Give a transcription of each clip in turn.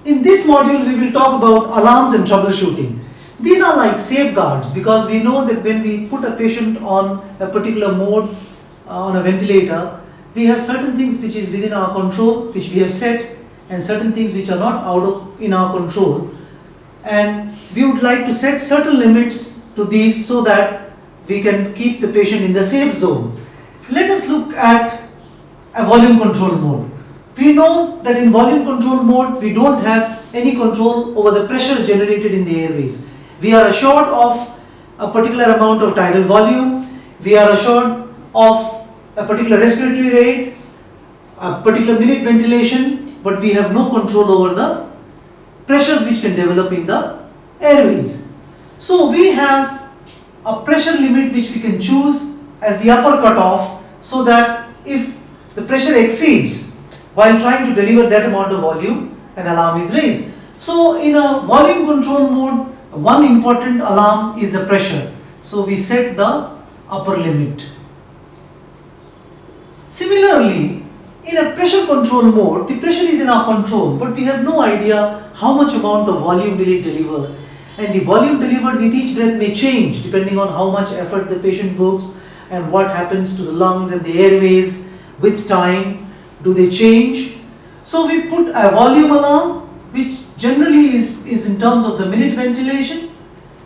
In this module, we will talk about alarms and troubleshooting. These are like safeguards because we know that when we put a patient on a particular mode on a ventilator, we have certain things which is within our control, which we have set, and certain things which are not in our control. And we would like to set certain limits to these so that we can keep the patient in the safe zone. Let us look at a volume control mode. We know that in volume control mode, we don't have any control over the pressures generated in the airways. We are assured of a particular amount of tidal volume, we are assured of a particular respiratory rate, a particular minute ventilation, but we have no control over the pressures which can develop in the airways. So we have a pressure limit which we can choose as the upper cutoff, so that if the pressure exceeds while trying to deliver that amount of volume, an alarm is raised. So in a volume control mode, one important alarm is the pressure. So we set the upper limit. Similarly, in a pressure control mode, the pressure is in our control, but we have no idea how much amount of volume will it deliver. And the volume delivered with each breath may change depending on how much effort the patient puts and what happens to the lungs and the airways with time. Do they change? So we put a volume alarm, which generally is in terms of the minute ventilation.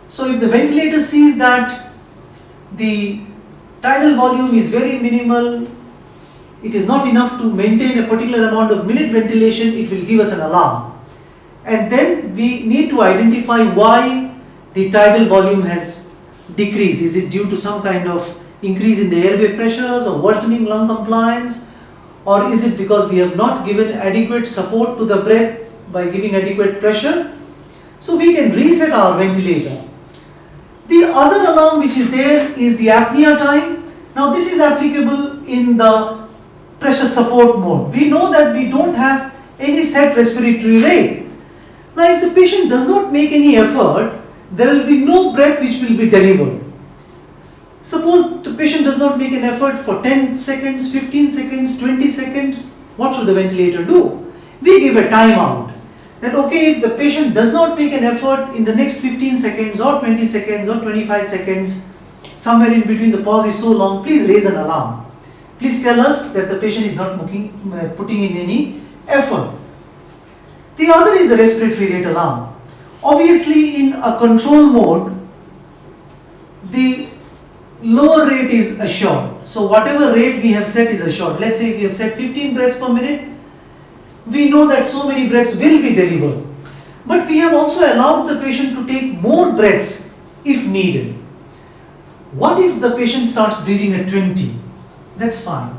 So if the ventilator sees that the tidal volume is very minimal, it is not enough to maintain a particular amount of minute ventilation, it will give us an alarm. And then we need to identify why the tidal volume has decreased. Is it due to some kind of increase in the airway pressures or worsening lung compliance? Or is it because we have not given adequate support to the breath by giving adequate pressure? So we can reset our ventilator. The other alarm which is there is the apnea time. Now this is applicable in the pressure support mode. We know that we don't have any set respiratory rate. Now if the patient does not make any effort, there will be no breath which will be delivered. Suppose the patient does not make an effort for 10 seconds, 15 seconds, 20 seconds, what should the ventilator do? We give a timeout. That okay, if the patient does not make an effort in the next 15 seconds or 20 seconds or 25 seconds, somewhere in between the pause is so long, please raise an alarm. Please tell us that the patient is not putting in any effort. The other is the respiratory rate alarm. Obviously in a control mode, the lower rate is assured. So whatever rate we have set is assured. Let's say we have set 15 breaths per minute. We know that so many breaths will be delivered. But we have also allowed the patient to take more breaths if needed. What if the patient starts breathing at 20? That's fine.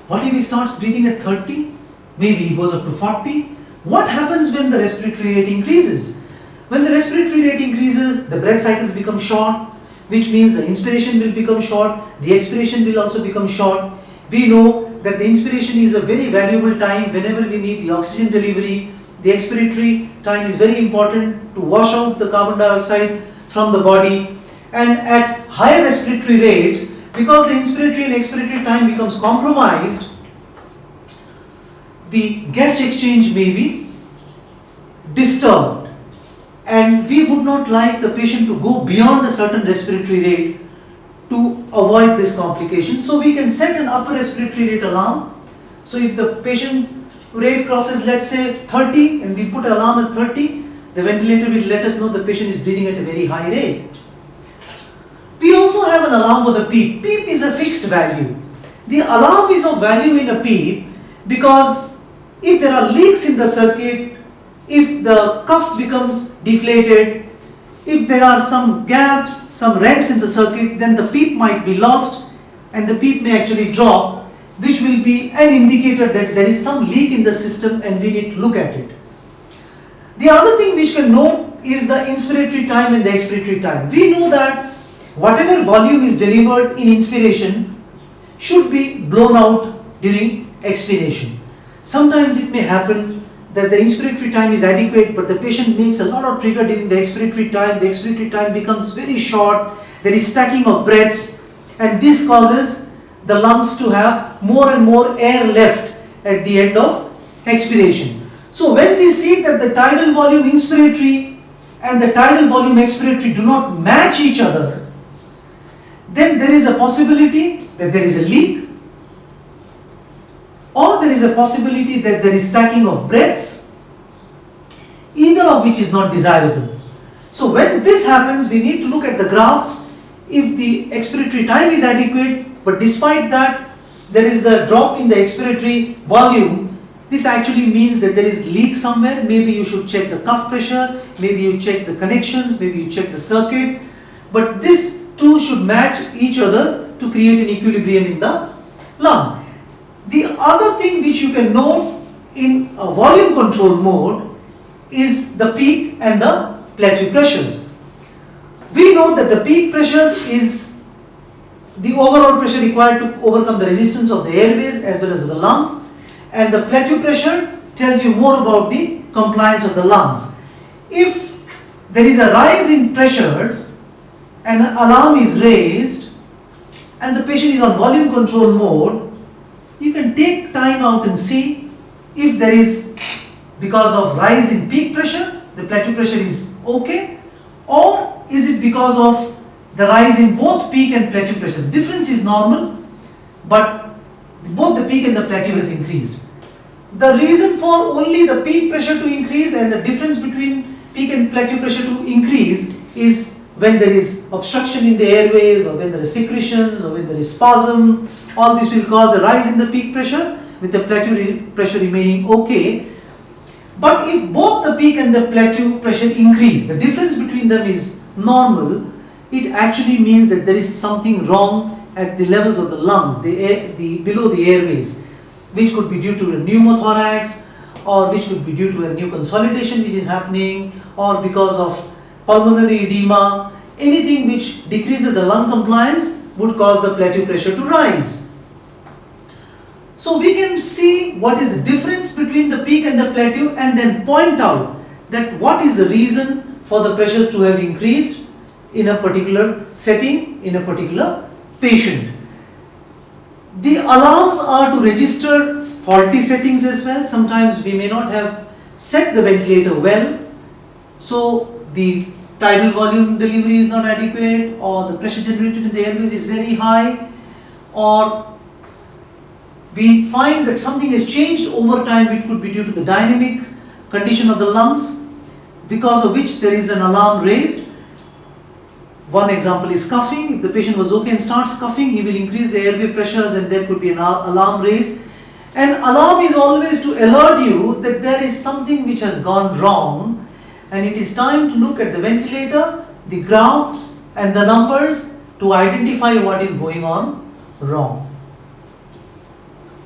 What if he starts breathing at 30? Maybe he goes up to 40. What happens when the respiratory rate increases? When the respiratory rate increases, the breath cycles become short, which means the inspiration will become short, the expiration will also become short. We know that the inspiration is a very valuable time whenever we need the oxygen delivery. The expiratory time is very important to wash out the carbon dioxide from the body. And at higher respiratory rates, because the inspiratory and expiratory time becomes compromised, the gas exchange may be disturbed. And we would not like the patient to go beyond a certain respiratory rate to avoid this complication. So we can set an upper respiratory rate alarm. So if the patient rate crosses, let's say 30, and we put an alarm at 30, the ventilator will let us know the patient is breathing at a very high rate. We also have an alarm for the PEEP. PEEP is a fixed value. The alarm is of value in a PEEP because if there are leaks in the circuit, if the cuff becomes deflated, if there are some gaps, some rents in the circuit, then the PEEP might be lost and the PEEP may actually drop, which will be an indicator that there is some leak in the system and we need to look at it. The other thing which can note is the inspiratory time and the expiratory time. We know that whatever volume is delivered in inspiration should be blown out during expiration. Sometimes it may happen that the inspiratory time is adequate, but the patient makes a lot of trigger during the expiratory time becomes very short, there is stacking of breaths, and this causes the lungs to have more and more air left at the end of expiration. So when we see that the tidal volume inspiratory and the tidal volume expiratory do not match each other, then there is a possibility that there is a leak, or there is a possibility that there is stacking of breaths, either of which is not desirable. So when this happens, we need to look at the graphs. If the expiratory time is adequate, but despite that there is a drop in the expiratory volume, this actually means that there is leak somewhere. Maybe you should check the cuff pressure, maybe you check the connections, maybe you check the circuit, but these two should match each other to create an equilibrium in the lung. The other thing which you can note in a volume control mode is the peak and the plateau pressures. We know that the peak pressures is the overall pressure required to overcome the resistance of the airways as well as of the lung, and the plateau pressure tells you more about the compliance of the lungs. If there is a rise in pressures and an alarm is raised and the patient is on volume control mode, you can take time out and see if there is, because of rise in peak pressure, the plateau pressure is okay, or is it because of the rise in both peak and plateau pressure. The difference is normal, but both the peak and the plateau has increased. The reason for only the peak pressure to increase and the difference between peak and plateau pressure to increase is when there is obstruction in the airways, or when there is secretions, or when there is spasm. All this will cause a rise in the peak pressure with the plateau pressure remaining okay. But if both the peak and the plateau pressure increase, the difference between them is normal, it actually means that there is something wrong at the levels of the lungs, below the airways, which could be due to a pneumothorax, or which could be due to a new consolidation which is happening, or because of pulmonary edema. Anything which decreases the lung compliance would cause the plateau pressure to rise. So we can see what is the difference between the peak and the plateau, and then point out that what is the reason for the pressures to have increased in a particular setting, in a particular patient. The alarms are to register faulty settings as well. Sometimes we may not have set the ventilator well, so the tidal volume delivery is not adequate, or the pressure generated in the airways is very high, or we find that something has changed over time, which could be due to the dynamic condition of the lungs, because of which there is an alarm raised. One example is coughing. If the patient was okay and starts coughing, he will increase the airway pressures and there could be an alarm raised. An alarm is always to alert you that there is something which has gone wrong, and it is time to look at the ventilator, the graphs and the numbers to identify what is going on wrong.